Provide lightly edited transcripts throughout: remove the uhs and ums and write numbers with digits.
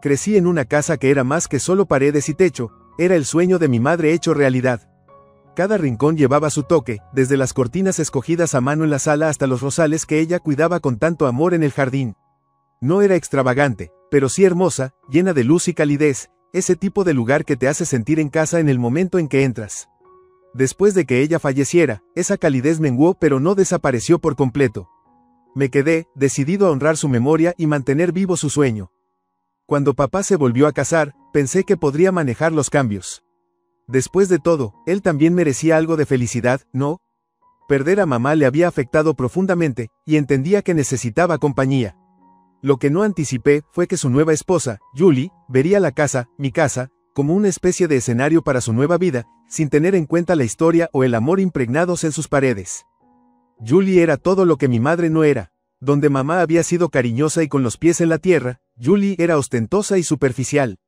Crecí en una casa que era más que solo paredes y techo, era el sueño de mi madre hecho realidad. Cada rincón llevaba su toque, desde las cortinas escogidas a mano en la sala hasta los rosales que ella cuidaba con tanto amor en el jardín. No era extravagante, pero sí hermosa, llena de luz y calidez, ese tipo de lugar que te hace sentir en casa en el momento en que entras. Después de que ella falleciera, esa calidez menguó pero no desapareció por completo. Me quedé, decidido a honrar su memoria y mantener vivo su sueño. Cuando papá se volvió a casar, pensé que podría manejar los cambios. Después de todo, él también merecía algo de felicidad, ¿no? Perder a mamá le había afectado profundamente, y entendía que necesitaba compañía. Lo que no anticipé fue que su nueva esposa, Julie, vería la casa, mi casa, como una especie de escenario para su nueva vida, sin tener en cuenta la historia o el amor impregnados en sus paredes. Julie era todo lo que mi madre no era. Donde mamá había sido cariñosa y con los pies en la tierra, Julie era ostentosa y superficial.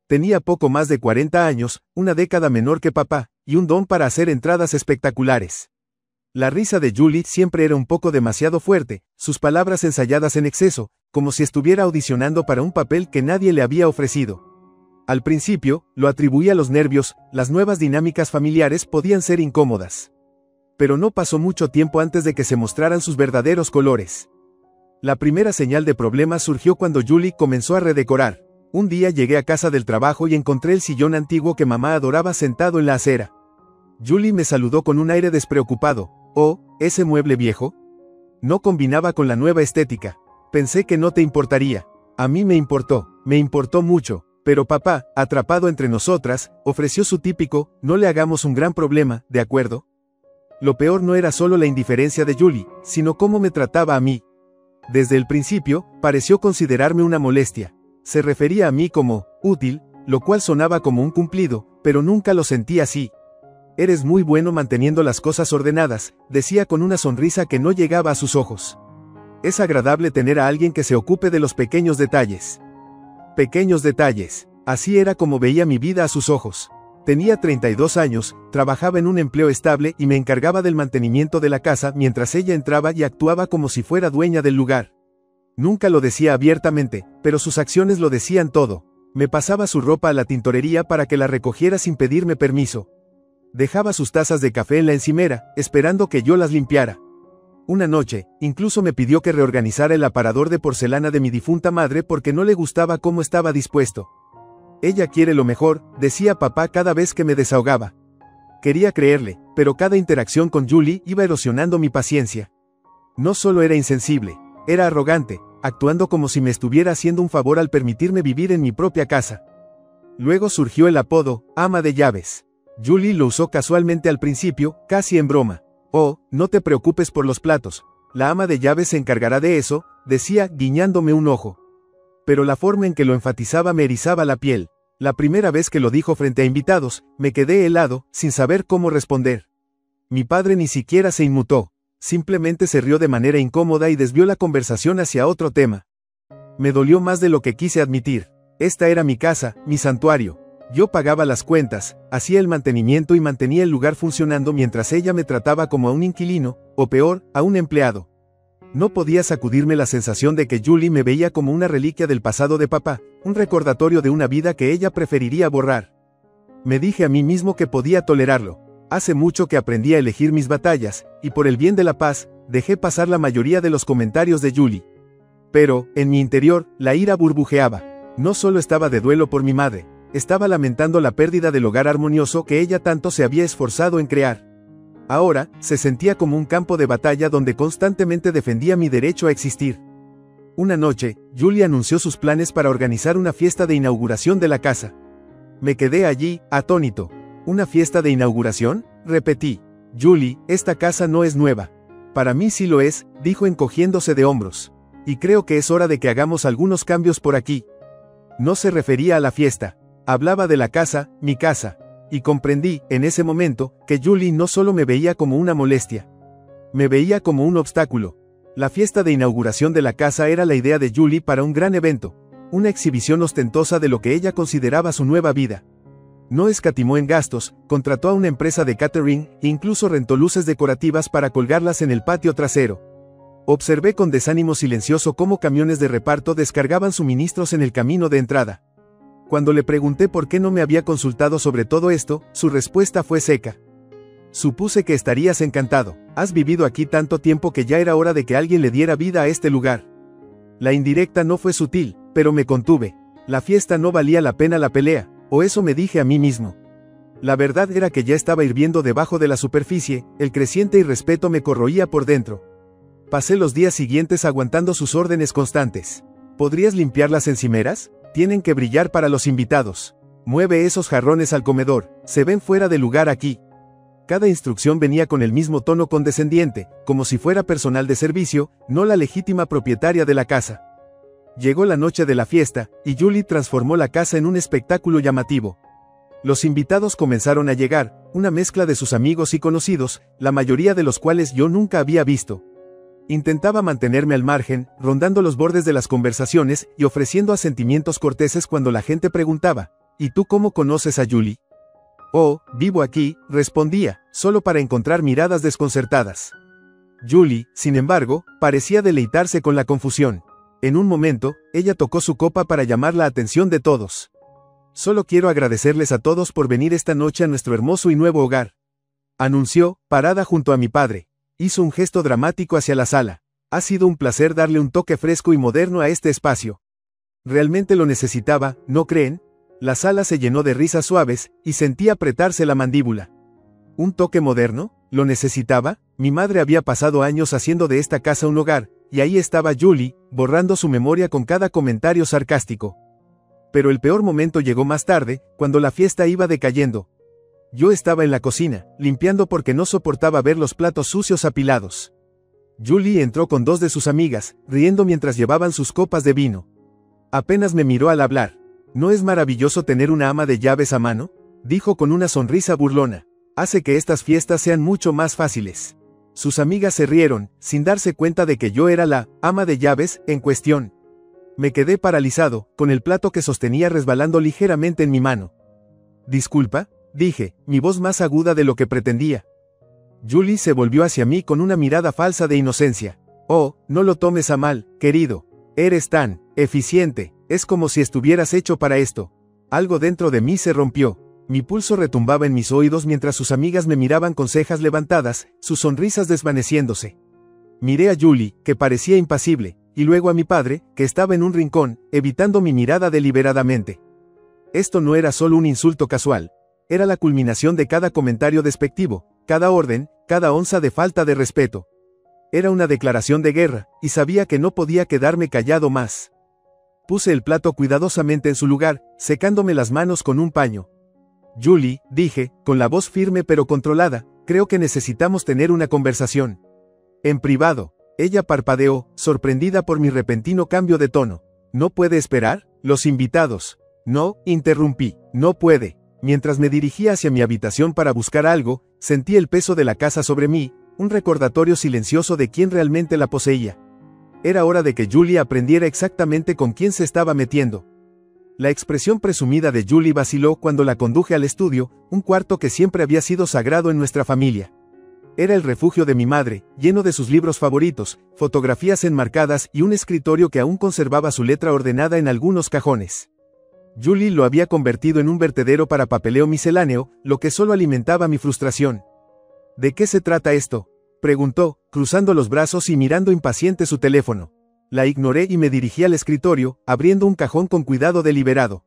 Tenía poco más de 40 años, una década menor que papá, y un don para hacer entradas espectaculares. La risa de Julie siempre era un poco demasiado fuerte, sus palabras ensayadas en exceso, como si estuviera audicionando para un papel que nadie le había ofrecido. Al principio, lo atribuía a los nervios, las nuevas dinámicas familiares podían ser incómodas. Pero no pasó mucho tiempo antes de que se mostraran sus verdaderos colores. La primera señal de problemas surgió cuando Julie comenzó a redecorar. Un día llegué a casa del trabajo y encontré el sillón antiguo que mamá adoraba sentado en la acera. Julie me saludó con un aire despreocupado. «Oh, ¿ese mueble viejo?» No combinaba con la nueva estética. Pensé que no te importaría. A mí me importó mucho. Pero papá, atrapado entre nosotras, ofreció su típico, no le hagamos un gran problema, ¿de acuerdo? Lo peor no era solo la indiferencia de Julie, sino cómo me trataba a mí. Desde el principio, pareció considerarme una molestia. Se refería a mí como útil, lo cual sonaba como un cumplido, pero nunca lo sentí así. Eres muy bueno manteniendo las cosas ordenadas, decía con una sonrisa que no llegaba a sus ojos. Es agradable tener a alguien que se ocupe de los pequeños detalles. Pequeños detalles. Así era como veía mi vida a sus ojos. Tenía 32 años, trabajaba en un empleo estable y me encargaba del mantenimiento de la casa mientras ella entraba y actuaba como si fuera dueña del lugar. Nunca lo decía abiertamente, pero sus acciones lo decían todo. Me pasaba su ropa a la tintorería para que la recogiera sin pedirme permiso. Dejaba sus tazas de café en la encimera, esperando que yo las limpiara. Una noche, incluso me pidió que reorganizara el aparador de porcelana de mi difunta madre porque no le gustaba cómo estaba dispuesto. Ella quiere lo mejor, decía papá cada vez que me desahogaba. Quería creerle, pero cada interacción con Julie iba erosionando mi paciencia. No solo era insensible, era arrogante, actuando como si me estuviera haciendo un favor al permitirme vivir en mi propia casa. Luego surgió el apodo, ama de llaves. Julie lo usó casualmente al principio, casi en broma. «Oh, no te preocupes por los platos. La ama de llaves se encargará de eso», decía, guiñándome un ojo. Pero la forma en que lo enfatizaba me erizaba la piel. La primera vez que lo dijo frente a invitados, me quedé helado, sin saber cómo responder. Mi padre ni siquiera se inmutó. Simplemente se rió de manera incómoda y desvió la conversación hacia otro tema. Me dolió más de lo que quise admitir. Esta era mi casa, mi santuario. Yo pagaba las cuentas, hacía el mantenimiento y mantenía el lugar funcionando mientras ella me trataba como a un inquilino, o peor, a un empleado. No podía sacudirme la sensación de que Julie me veía como una reliquia del pasado de papá, un recordatorio de una vida que ella preferiría borrar. Me dije a mí mismo que podía tolerarlo. Hace mucho que aprendí a elegir mis batallas, y por el bien de la paz, dejé pasar la mayoría de los comentarios de Julie. Pero, en mi interior, la ira burbujeaba. No solo estaba de duelo por mi madre. Estaba lamentando la pérdida del hogar armonioso que ella tanto se había esforzado en crear. Ahora, se sentía como un campo de batalla donde constantemente defendía mi derecho a existir. Una noche, Julie anunció sus planes para organizar una fiesta de inauguración de la casa. Me quedé allí, atónito. ¿Una fiesta de inauguración?, repetí. Julie, esta casa no es nueva. Para mí sí lo es, dijo encogiéndose de hombros. Y creo que es hora de que hagamos algunos cambios por aquí. No se refería a la fiesta. Hablaba de la casa, mi casa, y comprendí, en ese momento, que Julie no solo me veía como una molestia. Me veía como un obstáculo. La fiesta de inauguración de la casa era la idea de Julie para un gran evento, una exhibición ostentosa de lo que ella consideraba su nueva vida. No escatimó en gastos, contrató a una empresa de catering, e incluso rentó luces decorativas para colgarlas en el patio trasero. Observé con desánimo silencioso cómo camiones de reparto descargaban suministros en el camino de entrada. Cuando le pregunté por qué no me había consultado sobre todo esto, su respuesta fue seca. Supuse que estarías encantado. Has vivido aquí tanto tiempo que ya era hora de que alguien le diera vida a este lugar. La indirecta no fue sutil, pero me contuve. La fiesta no valía la pena la pelea, o eso me dije a mí mismo. La verdad era que ya estaba hirviendo debajo de la superficie, el creciente irrespeto me corroía por dentro. Pasé los días siguientes aguantando sus órdenes constantes. ¿Podrías limpiar las encimeras? Tienen que brillar para los invitados. Mueve esos jarrones al comedor, se ven fuera de lugar aquí. Cada instrucción venía con el mismo tono condescendiente, como si fuera personal de servicio, no la legítima propietaria de la casa. Llegó la noche de la fiesta, y Julie transformó la casa en un espectáculo llamativo. Los invitados comenzaron a llegar, una mezcla de sus amigos y conocidos, la mayoría de los cuales yo nunca había visto. Intentaba mantenerme al margen, rondando los bordes de las conversaciones y ofreciendo asentimientos corteses cuando la gente preguntaba, ¿y tú cómo conoces a Julie? Oh, vivo aquí, respondía, solo para encontrar miradas desconcertadas. Julie, sin embargo, parecía deleitarse con la confusión. En un momento, ella tocó su copa para llamar la atención de todos. Solo quiero agradecerles a todos por venir esta noche a nuestro hermoso y nuevo hogar. Anunció, parada junto a mi padre. Hizo un gesto dramático hacia la sala. Ha sido un placer darle un toque fresco y moderno a este espacio. Realmente lo necesitaba, ¿no creen? La sala se llenó de risas suaves, y sentí apretarse la mandíbula. ¿Un toque moderno? ¿Lo necesitaba? Mi madre había pasado años haciendo de esta casa un hogar, y ahí estaba Julie, borrando su memoria con cada comentario sarcástico. Pero el peor momento llegó más tarde, cuando la fiesta iba decayendo. Yo estaba en la cocina, limpiando porque no soportaba ver los platos sucios apilados. Julie entró con dos de sus amigas, riendo mientras llevaban sus copas de vino. Apenas me miró al hablar. ¿No es maravilloso tener una ama de llaves a mano? Dijo con una sonrisa burlona. Hace que estas fiestas sean mucho más fáciles. Sus amigas se rieron, sin darse cuenta de que yo era la ama de llaves en cuestión. Me quedé paralizado, con el plato que sostenía resbalando ligeramente en mi mano. Disculpa, dije, mi voz más aguda de lo que pretendía. Julie se volvió hacia mí con una mirada falsa de inocencia. Oh, no lo tomes a mal, querido. Eres tan eficiente, es como si estuvieras hecho para esto. Algo dentro de mí se rompió. Mi pulso retumbaba en mis oídos mientras sus amigas me miraban con cejas levantadas, sus sonrisas desvaneciéndose. Miré a Julie, que parecía impasible, y luego a mi padre, que estaba en un rincón, evitando mi mirada deliberadamente. Esto no era solo un insulto casual. Era la culminación de cada comentario despectivo, cada orden, cada onza de falta de respeto. Era una declaración de guerra, y sabía que no podía quedarme callado más. Puse el plato cuidadosamente en su lugar, secándome las manos con un paño. Julie, dije, con la voz firme pero controlada, creo que necesitamos tener una conversación. En privado. Ella parpadeó, sorprendida por mi repentino cambio de tono. ¿No puede esperar? Los invitados. No, interrumpí, no puede. Mientras me dirigía hacia mi habitación para buscar algo, sentí el peso de la casa sobre mí, un recordatorio silencioso de quién realmente la poseía. Era hora de que Julie aprendiera exactamente con quién se estaba metiendo. La expresión presumida de Julie vaciló cuando la conduje al estudio, un cuarto que siempre había sido sagrado en nuestra familia. Era el refugio de mi madre, lleno de sus libros favoritos, fotografías enmarcadas y un escritorio que aún conservaba su letra ordenada en algunos cajones. Julie lo había convertido en un vertedero para papeleo misceláneo, lo que solo alimentaba mi frustración. ¿De qué se trata esto?, preguntó, cruzando los brazos y mirando impaciente su teléfono. La ignoré y me dirigí al escritorio, abriendo un cajón con cuidado deliberado.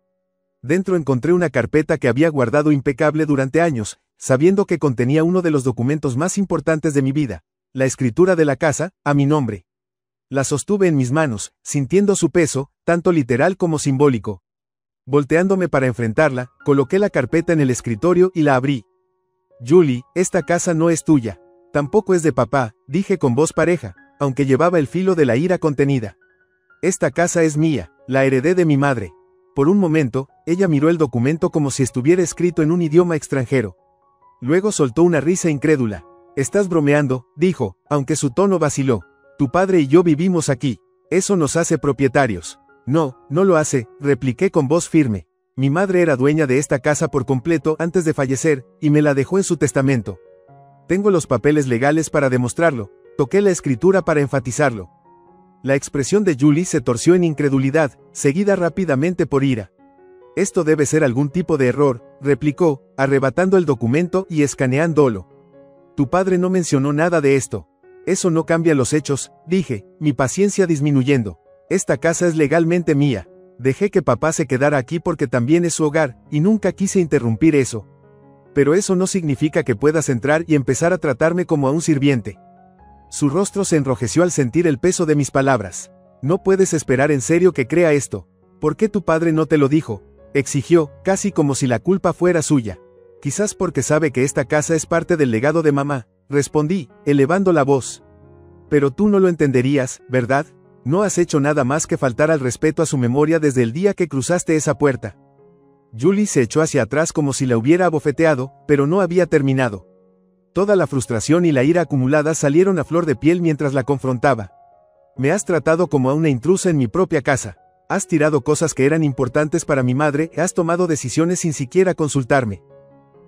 Dentro encontré una carpeta que había guardado impecable durante años, sabiendo que contenía uno de los documentos más importantes de mi vida, la escritura de la casa, a mi nombre. La sostuve en mis manos, sintiendo su peso, tanto literal como simbólico. Volteándome para enfrentarla, coloqué la carpeta en el escritorio y la abrí. Julie, esta casa no es tuya. Tampoco es de papá, dije con voz pareja, aunque llevaba el filo de la ira contenida. Esta casa es mía, la heredé de mi madre. Por un momento, ella miró el documento como si estuviera escrito en un idioma extranjero. Luego soltó una risa incrédula. Estás bromeando, dijo, aunque su tono vaciló. Tu padre y yo vivimos aquí. Eso nos hace propietarios. No, no lo hace, repliqué con voz firme. Mi madre era dueña de esta casa por completo antes de fallecer, y me la dejó en su testamento. Tengo los papeles legales para demostrarlo, toqué la escritura para enfatizarlo. La expresión de Julie se torció en incredulidad, seguida rápidamente por ira. Esto debe ser algún tipo de error, replicó, arrebatando el documento y escaneándolo. Tu padre no mencionó nada de esto. Eso no cambia los hechos, dije, mi paciencia disminuyendo. Esta casa es legalmente mía. Dejé que papá se quedara aquí porque también es su hogar, y nunca quise interrumpir eso. Pero eso no significa que puedas entrar y empezar a tratarme como a un sirviente. Su rostro se enrojeció al sentir el peso de mis palabras. No puedes esperar en serio que crea esto. ¿Por qué tu padre no te lo dijo? Exigió, casi como si la culpa fuera suya. Quizás porque sabe que esta casa es parte del legado de mamá, respondí, elevando la voz. Pero tú no lo entenderías, ¿verdad? No has hecho nada más que faltar al respeto a su memoria desde el día que cruzaste esa puerta. Julie se echó hacia atrás como si la hubiera abofeteado, pero no había terminado. Toda la frustración y la ira acumuladas salieron a flor de piel mientras la confrontaba. Me has tratado como a una intrusa en mi propia casa. Has tirado cosas que eran importantes para mi madre y has tomado decisiones sin siquiera consultarme.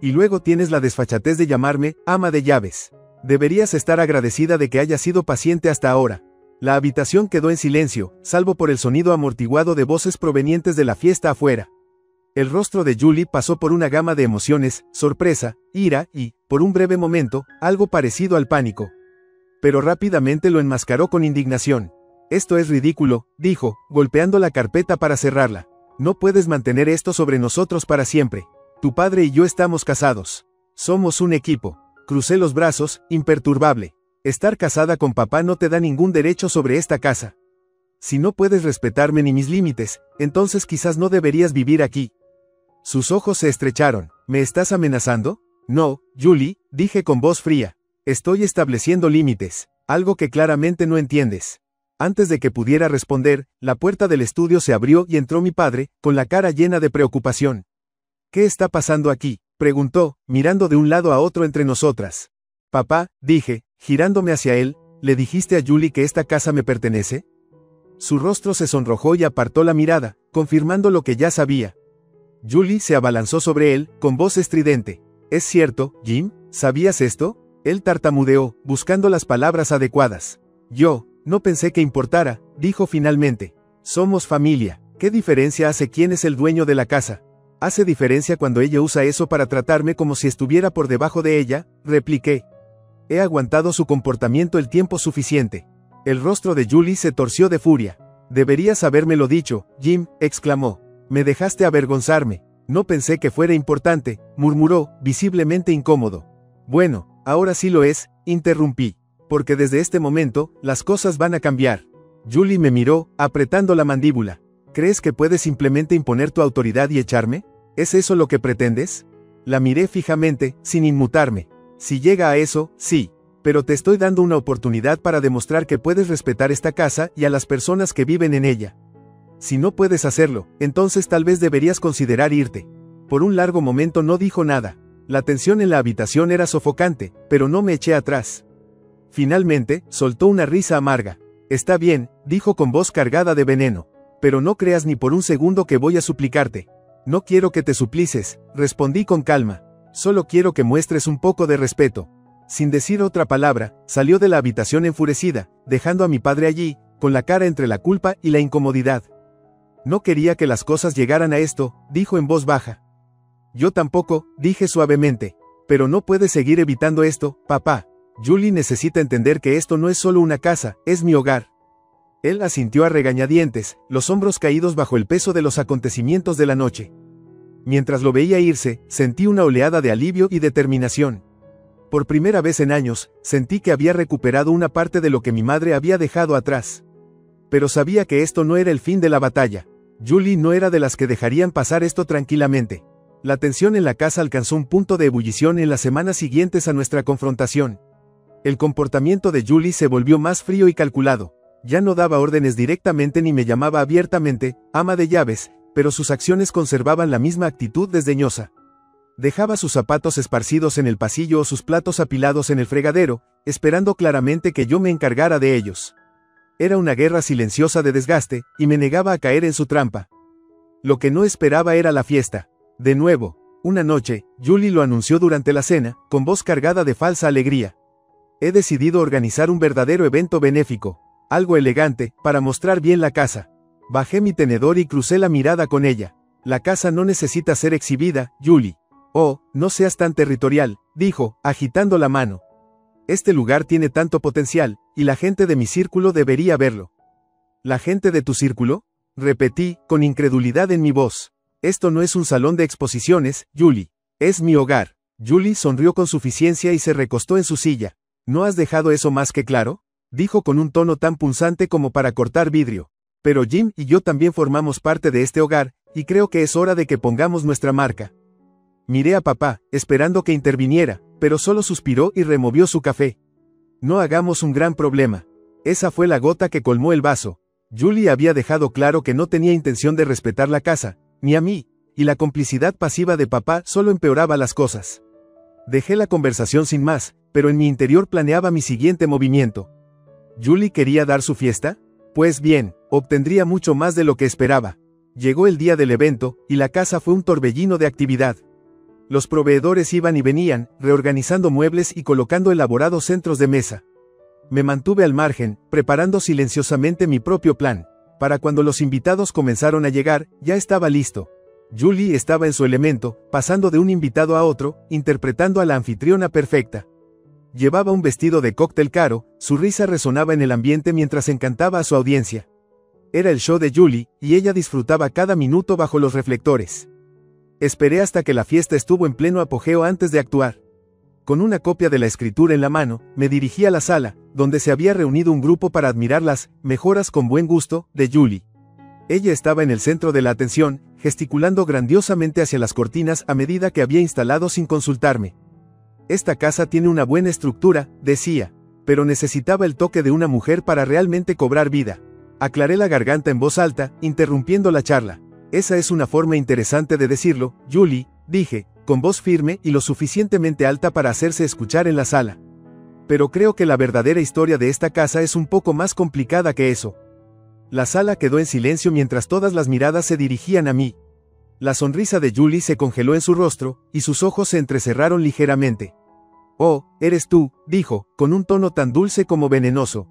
Y luego tienes la desfachatez de llamarme ama de llaves. Deberías estar agradecida de que hayas sido paciente hasta ahora. La habitación quedó en silencio, salvo por el sonido amortiguado de voces provenientes de la fiesta afuera. El rostro de Julie pasó por una gama de emociones, sorpresa, ira y, por un breve momento, algo parecido al pánico. Pero rápidamente lo enmascaró con indignación. Esto es ridículo, dijo, golpeando la carpeta para cerrarla. No puedes mantener esto sobre nosotros para siempre. Tu padre y yo estamos casados. Somos un equipo. Crucé los brazos, imperturbable. Estar casada con papá no te da ningún derecho sobre esta casa. Si no puedes respetarme ni mis límites, entonces quizás no deberías vivir aquí. Sus ojos se estrecharon. ¿Me estás amenazando? No, Julie, dije con voz fría. Estoy estableciendo límites, algo que claramente no entiendes. Antes de que pudiera responder, la puerta del estudio se abrió y entró mi padre, con la cara llena de preocupación. ¿Qué está pasando aquí?, preguntó, mirando de un lado a otro entre nosotras. Papá, dije, girándome hacia él, ¿le dijiste a Julie que esta casa me pertenece? Su rostro se sonrojó y apartó la mirada, confirmando lo que ya sabía. Julie se abalanzó sobre él, con voz estridente. ¿Es cierto, Jim? ¿Sabías esto? Él tartamudeó, buscando las palabras adecuadas. Yo, no pensé que importara, dijo finalmente. Somos familia. ¿Qué diferencia hace quién es el dueño de la casa? Hace diferencia cuando ella usa eso para tratarme como si estuviera por debajo de ella, repliqué. He aguantado su comportamiento el tiempo suficiente. El rostro de Julie se torció de furia. Deberías habérmelo dicho, Jim, exclamó. Me dejaste avergonzarme. No pensé que fuera importante, murmuró, visiblemente incómodo. Bueno, ahora sí lo es, interrumpí. Porque desde este momento, las cosas van a cambiar. Julie me miró, apretando la mandíbula. ¿Crees que puedes simplemente imponer tu autoridad y echarme? ¿Es eso lo que pretendes? La miré fijamente, sin inmutarme. Si llega a eso, sí. Pero te estoy dando una oportunidad para demostrar que puedes respetar esta casa y a las personas que viven en ella. Si no puedes hacerlo, entonces tal vez deberías considerar irte. Por un largo momento no dijo nada. La tensión en la habitación era sofocante, pero no me eché atrás. Finalmente, soltó una risa amarga. Está bien, dijo con voz cargada de veneno. Pero no creas ni por un segundo que voy a suplicarte. No quiero que te suplices, respondí con calma. Solo quiero que muestres un poco de respeto. Sin decir otra palabra, salió de la habitación enfurecida, dejando a mi padre allí, con la cara entre la culpa y la incomodidad. No quería que las cosas llegaran a esto, dijo en voz baja. Yo tampoco, dije suavemente. Pero no puedes seguir evitando esto, papá. Julie necesita entender que esto no es solo una casa, es mi hogar. Él asintió a regañadientes, los hombros caídos bajo el peso de los acontecimientos de la noche. Mientras lo veía irse, sentí una oleada de alivio y determinación. Por primera vez en años, sentí que había recuperado una parte de lo que mi madre había dejado atrás. Pero sabía que esto no era el fin de la batalla. Julie no era de las que dejarían pasar esto tranquilamente. La tensión en la casa alcanzó un punto de ebullición en las semanas siguientes a nuestra confrontación. El comportamiento de Julie se volvió más frío y calculado. Ya no daba órdenes directamente ni me llamaba abiertamente, ama de llaves, pero sus acciones conservaban la misma actitud desdeñosa. Dejaba sus zapatos esparcidos en el pasillo o sus platos apilados en el fregadero, esperando claramente que yo me encargara de ellos. Era una guerra silenciosa de desgaste, y me negaba a caer en su trampa. Lo que no esperaba era la fiesta. De nuevo, una noche, Julie lo anunció durante la cena, con voz cargada de falsa alegría. He decidido organizar un verdadero evento benéfico, algo elegante, para mostrar bien la casa. Bajé mi tenedor y crucé la mirada con ella. La casa no necesita ser exhibida, Julie. Oh, no seas tan territorial, dijo, agitando la mano. Este lugar tiene tanto potencial, y la gente de mi círculo debería verlo. ¿La gente de tu círculo? Repetí, con incredulidad en mi voz. Esto no es un salón de exposiciones, Julie. Es mi hogar. Julie sonrió con suficiencia y se recostó en su silla. ¿No has dejado eso más que claro? Dijo con un tono tan punzante como para cortar vidrio. Pero Jim y yo también formamos parte de este hogar, y creo que es hora de que pongamos nuestra marca. Miré a papá, esperando que interviniera, pero solo suspiró y removió su café. No hagamos un gran problema. Esa fue la gota que colmó el vaso. Julie había dejado claro que no tenía intención de respetar la casa, ni a mí, y la complicidad pasiva de papá solo empeoraba las cosas. Dejé la conversación sin más, pero en mi interior planeaba mi siguiente movimiento. ¿Julie quería dar su fiesta? Pues bien, obtendría mucho más de lo que esperaba. Llegó el día del evento, y la casa fue un torbellino de actividad. Los proveedores iban y venían, reorganizando muebles y colocando elaborados centros de mesa. Me mantuve al margen, preparando silenciosamente mi propio plan. Para cuando los invitados comenzaron a llegar, ya estaba listo. Julie estaba en su elemento, pasando de un invitado a otro, interpretando a la anfitriona perfecta. Llevaba un vestido de cóctel caro, su risa resonaba en el ambiente mientras encantaba a su audiencia. Era el show de Julie, y ella disfrutaba cada minuto bajo los reflectores. Esperé hasta que la fiesta estuvo en pleno apogeo antes de actuar. Con una copia de la escritura en la mano, me dirigí a la sala, donde se había reunido un grupo para admirar las mejoras con buen gusto de Julie. Ella estaba en el centro de la atención, gesticulando grandiosamente hacia las cortinas a medida que había instalado sin consultarme. Esta casa tiene una buena estructura, decía, pero necesitaba el toque de una mujer para realmente cobrar vida. Aclaré la garganta en voz alta, interrumpiendo la charla. Esa es una forma interesante de decirlo, Julie, dije, con voz firme y lo suficientemente alta para hacerse escuchar en la sala. Pero creo que la verdadera historia de esta casa es un poco más complicada que eso. La sala quedó en silencio mientras todas las miradas se dirigían a mí. La sonrisa de Julie se congeló en su rostro, y sus ojos se entrecerraron ligeramente. Oh, eres tú, dijo, con un tono tan dulce como venenoso.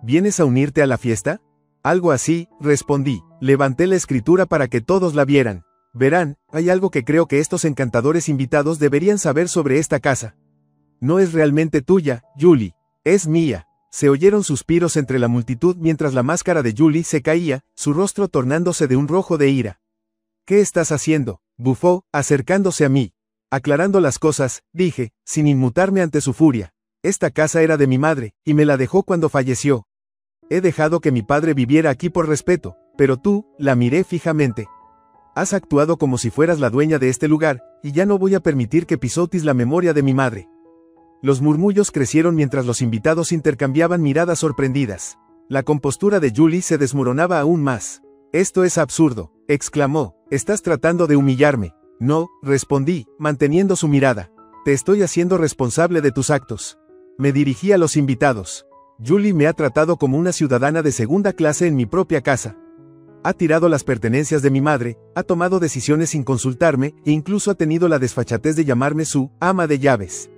¿Vienes a unirte a la fiesta? Algo así, respondí. Levanté la escritura para que todos la vieran. Verán, hay algo que creo que estos encantadores invitados deberían saber sobre esta casa. No es realmente tuya, Julie. Es mía. Se oyeron suspiros entre la multitud mientras la máscara de Julie se caía, su rostro tornándose de un rojo de ira. ¿Qué estás haciendo? Bufó, acercándose a mí. Aclarando las cosas, dije, sin inmutarme ante su furia. Esta casa era de mi madre, y me la dejó cuando falleció. He dejado que mi padre viviera aquí por respeto, pero tú, la miré fijamente. Has actuado como si fueras la dueña de este lugar, y ya no voy a permitir que pisotees la memoria de mi madre. Los murmullos crecieron mientras los invitados intercambiaban miradas sorprendidas. La compostura de Julie se desmoronaba aún más. Esto es absurdo, exclamó. Estás tratando de humillarme. No, respondí, manteniendo su mirada. Te estoy haciendo responsable de tus actos. Me dirigí a los invitados. Julie me ha tratado como una ciudadana de segunda clase en mi propia casa. Ha tirado las pertenencias de mi madre, ha tomado decisiones sin consultarme, e incluso ha tenido la desfachatez de llamarme su ama de llaves.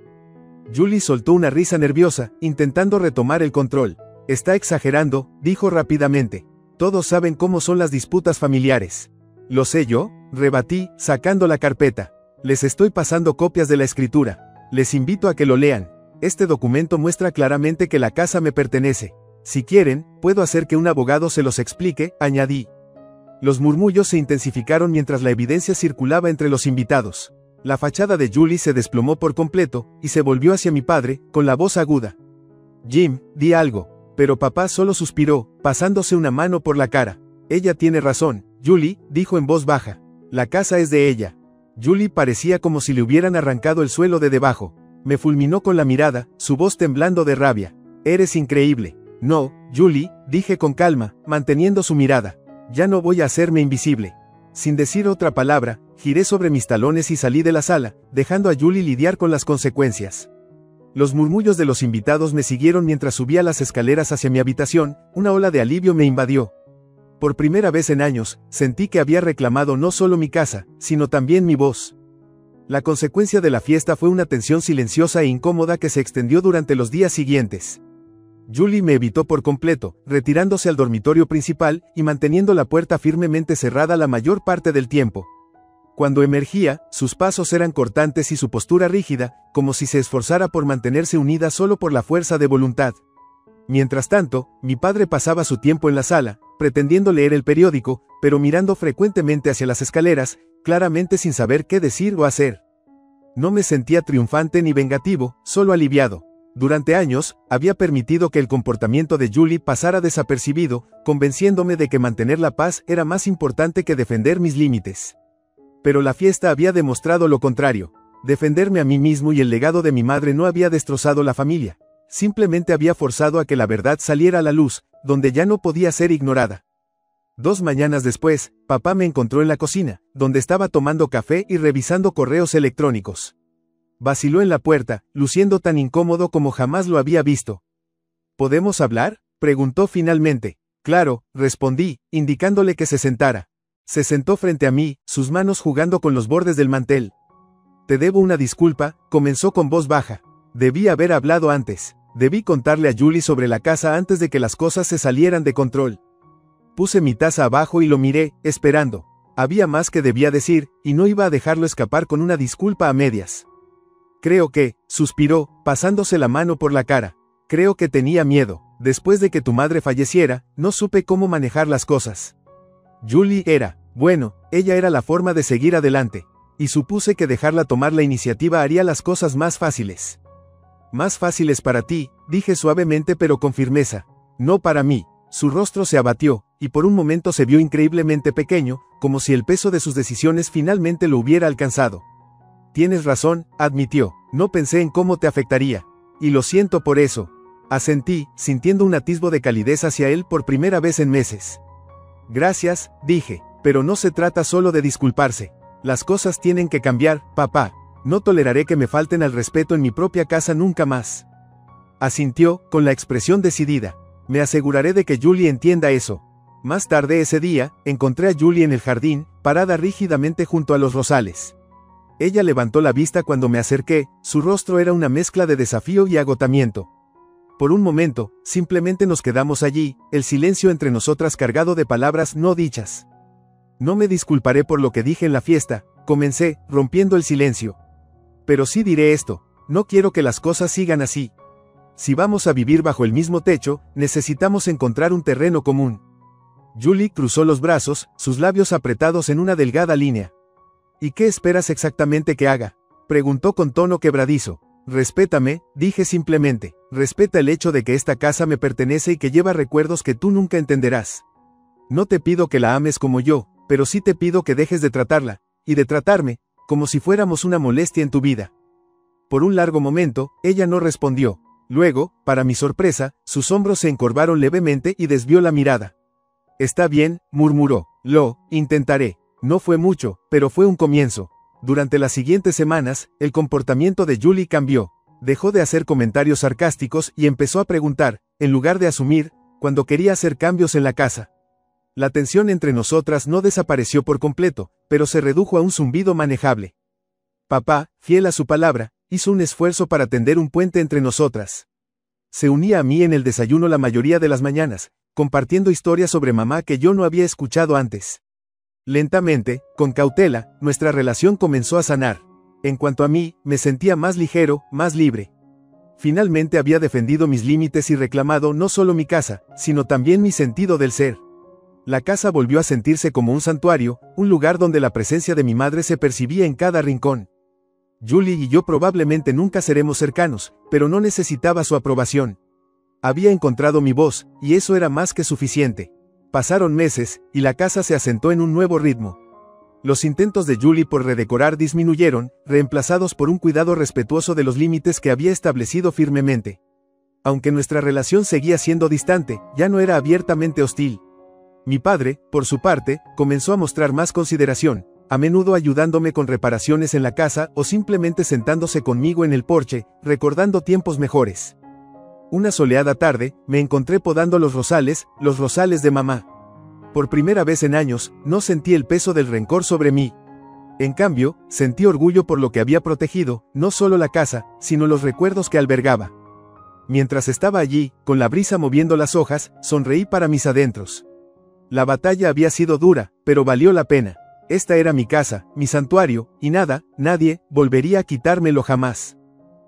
Julie soltó una risa nerviosa, intentando retomar el control. Está exagerando, dijo rápidamente. Todos saben cómo son las disputas familiares. ¿Lo sé yo? Rebatí, sacando la carpeta. Les estoy pasando copias de la escritura. Les invito a que lo lean. Este documento muestra claramente que la casa me pertenece. Si quieren, puedo hacer que un abogado se los explique, añadí. Los murmullos se intensificaron mientras la evidencia circulaba entre los invitados. La fachada de Julie se desplomó por completo, y se volvió hacia mi padre, con la voz aguda. Jim, di algo. Pero papá solo suspiró, pasándose una mano por la cara. Ella tiene razón, Julie, dijo en voz baja. La casa es de ella. Julie parecía como si le hubieran arrancado el suelo de debajo. Me fulminó con la mirada, su voz temblando de rabia. Eres increíble. No, Julie, dije con calma, manteniendo su mirada. Ya no voy a hacerme invisible. Sin decir otra palabra, giré sobre mis talones y salí de la sala, dejando a Julie lidiar con las consecuencias. Los murmullos de los invitados me siguieron mientras subía las escaleras hacia mi habitación, una ola de alivio me invadió. Por primera vez en años, sentí que había reclamado no solo mi casa, sino también mi voz. La consecuencia de la fiesta fue una tensión silenciosa e incómoda que se extendió durante los días siguientes. Julie me evitó por completo, retirándose al dormitorio principal y manteniendo la puerta firmemente cerrada la mayor parte del tiempo. Cuando emergía, sus pasos eran cortantes y su postura rígida, como si se esforzara por mantenerse unida solo por la fuerza de voluntad. Mientras tanto, mi padre pasaba su tiempo en la sala, pretendiendo leer el periódico, pero mirando frecuentemente hacia las escaleras, claramente sin saber qué decir o hacer. No me sentía triunfante ni vengativo, solo aliviado. Durante años, había permitido que el comportamiento de Julie pasara desapercibido, convenciéndome de que mantener la paz era más importante que defender mis límites. Pero la fiesta había demostrado lo contrario. Defenderme a mí mismo y el legado de mi madre no había destrozado la familia. Simplemente había forzado a que la verdad saliera a la luz, donde ya no podía ser ignorada. 2 mañanas después, papá me encontró en la cocina, donde estaba tomando café y revisando correos electrónicos. Vaciló en la puerta, luciendo tan incómodo como jamás lo había visto. ¿Podemos hablar?, preguntó finalmente. Claro, respondí, indicándole que se sentara. Se sentó frente a mí, sus manos jugando con los bordes del mantel. Te debo una disculpa, comenzó con voz baja. Debí haber hablado antes. Debí contarle a Julie sobre la casa antes de que las cosas se salieran de control. Puse mi taza abajo y lo miré, esperando. Había más que debía decir, y no iba a dejarlo escapar con una disculpa a medias. Creo que, suspiró, pasándose la mano por la cara. Creo que tenía miedo. Después de que tu madre falleciera, no supe cómo manejar las cosas. Julie era, bueno, ella era la forma de seguir adelante. Y supuse que dejarla tomar la iniciativa haría las cosas más fáciles. Más fáciles para ti, dije suavemente pero con firmeza. No para mí. Su rostro se abatió, y por un momento se vio increíblemente pequeño, como si el peso de sus decisiones finalmente lo hubiera alcanzado. Tienes razón, admitió, no pensé en cómo te afectaría. Y lo siento por eso. Asentí, sintiendo un atisbo de calidez hacia él por primera vez en meses. Gracias, dije, pero no se trata solo de disculparse. Las cosas tienen que cambiar, papá. No toleraré que me falten al respeto en mi propia casa nunca más. Asintió, con la expresión decidida. Me aseguraré de que Julie entienda eso. Más tarde ese día, encontré a Julie en el jardín, parada rígidamente junto a los rosales. Ella levantó la vista cuando me acerqué, su rostro era una mezcla de desafío y agotamiento. Por un momento, simplemente nos quedamos allí, el silencio entre nosotras cargado de palabras no dichas. No me disculparé por lo que dije en la fiesta, comencé, rompiendo el silencio. Pero sí diré esto, no quiero que las cosas sigan así. Si vamos a vivir bajo el mismo techo, necesitamos encontrar un terreno común. Julie cruzó los brazos, sus labios apretados en una delgada línea. ¿Y qué esperas exactamente que haga?, preguntó con tono quebradizo. Respétame, dije simplemente, respeta el hecho de que esta casa me pertenece y que lleva recuerdos que tú nunca entenderás. No te pido que la ames como yo, pero sí te pido que dejes de tratarla, y de tratarme, como si fuéramos una molestia en tu vida. Por un largo momento, ella no respondió. Luego, para mi sorpresa, sus hombros se encorvaron levemente y desvió la mirada. Está bien, murmuró, lo intentaré. No fue mucho, pero fue un comienzo. Durante las siguientes semanas, el comportamiento de Julie cambió. Dejó de hacer comentarios sarcásticos y empezó a preguntar, en lugar de asumir, cuando quería hacer cambios en la casa. La tensión entre nosotras no desapareció por completo, pero se redujo a un zumbido manejable. Papá, fiel a su palabra, hizo un esfuerzo para tender un puente entre nosotras. Se unía a mí en el desayuno la mayoría de las mañanas, compartiendo historias sobre mamá que yo no había escuchado antes. Lentamente, con cautela, nuestra relación comenzó a sanar. En cuanto a mí, me sentía más ligero, más libre. Finalmente había defendido mis límites y reclamado no solo mi casa, sino también mi sentido del ser. La casa volvió a sentirse como un santuario, un lugar donde la presencia de mi madre se percibía en cada rincón. Julie y yo probablemente nunca seremos cercanos, pero no necesitaba su aprobación. Había encontrado mi voz, y eso era más que suficiente. Pasaron meses, y la casa se asentó en un nuevo ritmo. Los intentos de Julie por redecorar disminuyeron, reemplazados por un cuidado respetuoso de los límites que había establecido firmemente. Aunque nuestra relación seguía siendo distante, ya no era abiertamente hostil. Mi padre, por su parte, comenzó a mostrar más consideración, a menudo ayudándome con reparaciones en la casa o simplemente sentándose conmigo en el porche, recordando tiempos mejores. Una soleada tarde, me encontré podando los rosales de mamá. Por primera vez en años, no sentí el peso del rencor sobre mí. En cambio, sentí orgullo por lo que había protegido, no solo la casa, sino los recuerdos que albergaba. Mientras estaba allí, con la brisa moviendo las hojas, sonreí para mis adentros. La batalla había sido dura, pero valió la pena. Esta era mi casa, mi santuario, y nadie volvería a quitármelo jamás.